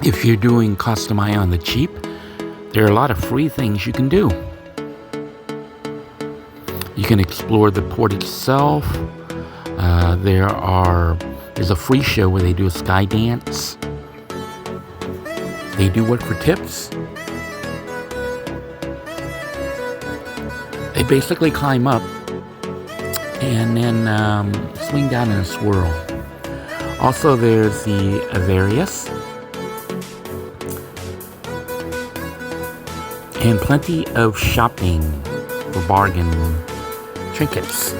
If you're doing Costa Maya on the cheap, there are a lot of free things you can do. You can explore the port itself. There's a free show where they do a sky dance. They do work for tips. They basically climb up and then swing down in a swirl. Also, there's the Avarius. And plenty of shopping for bargain trinkets.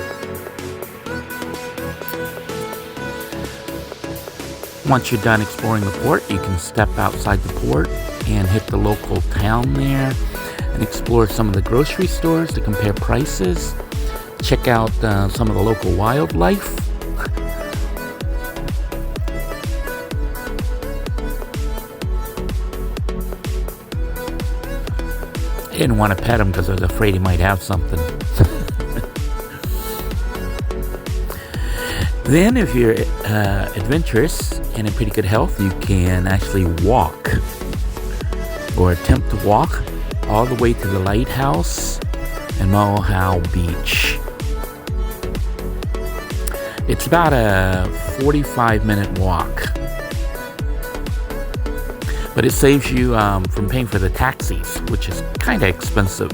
Once you're done exploring the port, you can step outside the port and hit the local town there and explore some of the grocery stores to compare prices. Check out some of the local wildlife. I didn't want to pet him because I was afraid he might have something. Then, if you're adventurous and in pretty good health, you can actually walk or attempt to walk all the way to the lighthouse and Mahahual Beach. It's about a 45-minute walk. But it saves you from paying for the taxis, which is kind of expensive.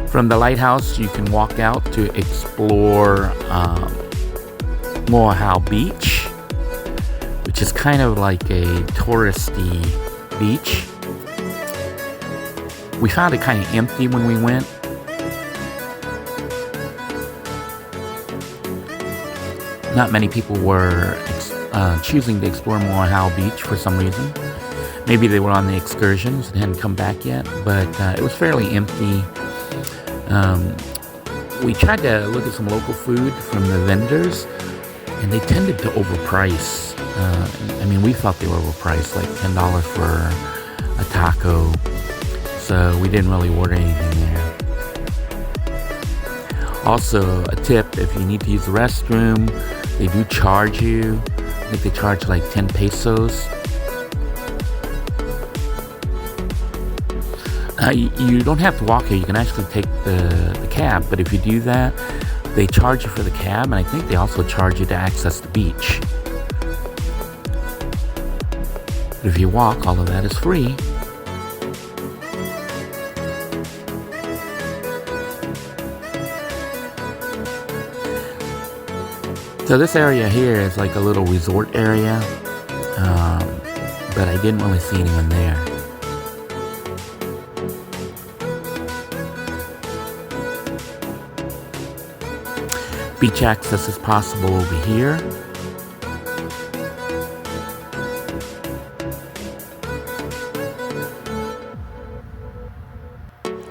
From the lighthouse, you can walk out to explore Mahahual Beach, which is kind of like a touristy beach. We found it kind of empty when we went. Not many people were choosing to explore Mahahual Beach for some reason. Maybe they were on the excursions and hadn't come back yet, but it was fairly empty. We tried to look at some local food from the vendors, and they tended to overprice. We thought they were overpriced, like $10 for a taco, so we didn't really order anything there. Also, a tip, if you need to use the restroom, they do charge you. I think they charge like 10 pesos. You don't have to walk here. You can actually take the cab, but if you do that, they charge you for the cab, and I think they also charge you to access the beach. But if you walk, all of that is free. So this area here is like a little resort area, but I didn't really see anyone there. Beach access is possible over here.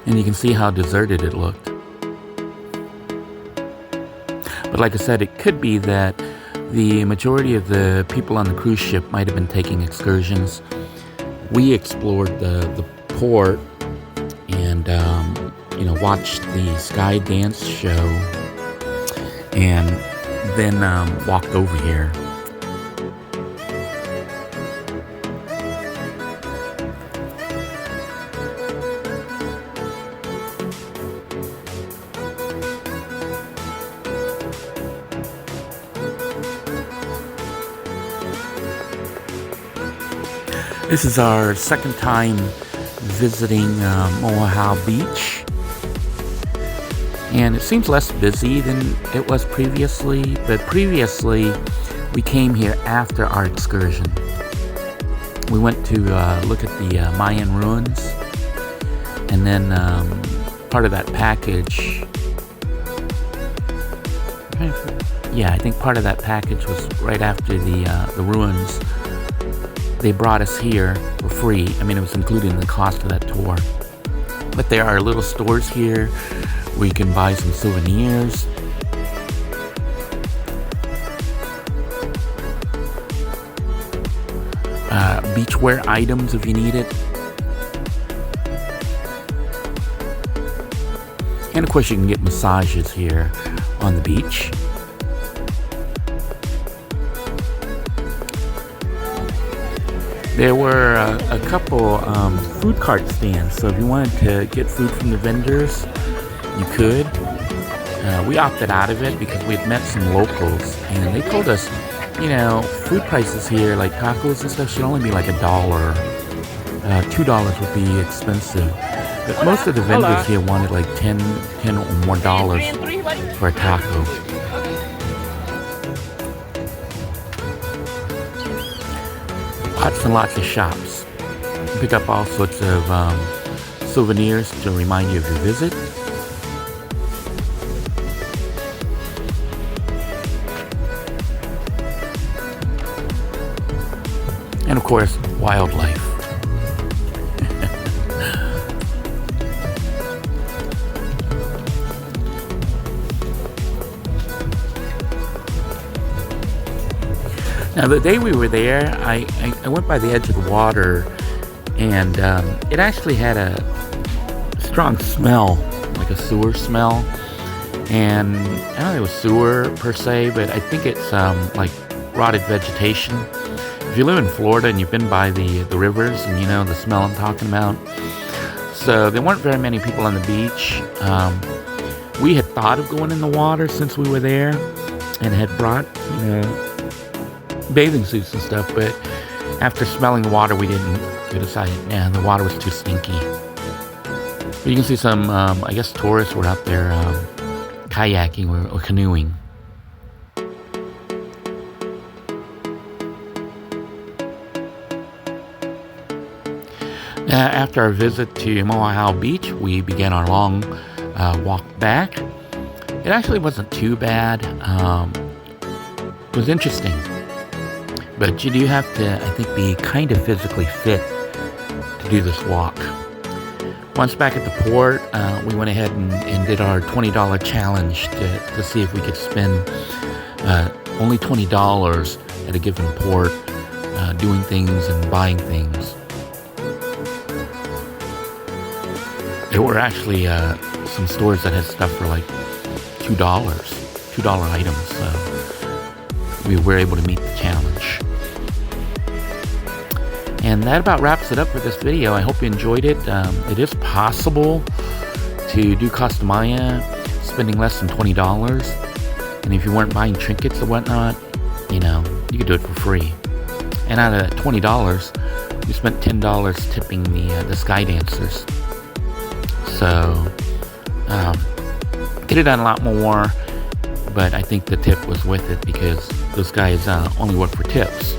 And you can see how deserted it looked. But like I said, it could be that the majority of the people on the cruise ship might have been taking excursions. We explored the port and watched the sky dance show, and then walked over here. This is our second time visiting Mahahual Beach. And it seems less busy than it was previously, but previously we came here after our excursion. We went to look at the Mayan ruins, and then part of that package, I think part of that package was right after the ruins. They brought us here for free. It was included in the cost of that tour. But there are little stores here where you can buy some souvenirs. Beachwear items if you need it. And of course you can get massages here on the beach. There were a couple food cart stands, so if you wanted to get food from the vendors, you could. We opted out of it because we had met some locals, and they told us, food prices here, like tacos and stuff, should only be like $1. $2 would be expensive. But most of the vendors here wanted like 10 or more dollars for a taco. Lots and lots of shops. You pick up all sorts of souvenirs to remind you of your visit. And of course, wildlife. Now, the day we were there, I went by the edge of the water, and it actually had a strong smell, like a sewer smell. And I don't know if it was sewer per se, but I think it's like rotted vegetation. If you live in Florida and you've been by the rivers and you know the smell I'm talking about. So there weren't very many people on the beach. We had thought of going in the water since we were there and had brought, bathing suits and stuff, but after smelling the water, we decided, the water was too stinky. But you can see some, I guess tourists were out there kayaking or canoeing. After our visit to Mahahual Beach, we began our long walk back. It actually wasn't too bad. It was interesting. But you do have to, I think, be kind of physically fit to do this walk. Once back at the port, we went ahead and did our $20 challenge to see if we could spend only $20 at a given port doing things and buying things. There were actually some stores that had stuff for like $2 items, so we were able to meet the challenge. And that about wraps it up for this video. I hope you enjoyed it. It is possible to do Costa Maya spending less than $20. And if you weren't buying trinkets or whatnot, you could do it for free. And out of $20, we spent $10 tipping the sky dancers. So, could have done a lot more, but I think the tip was worth it because those guys only work for tips.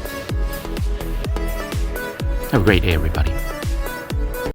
Have a great day, everybody.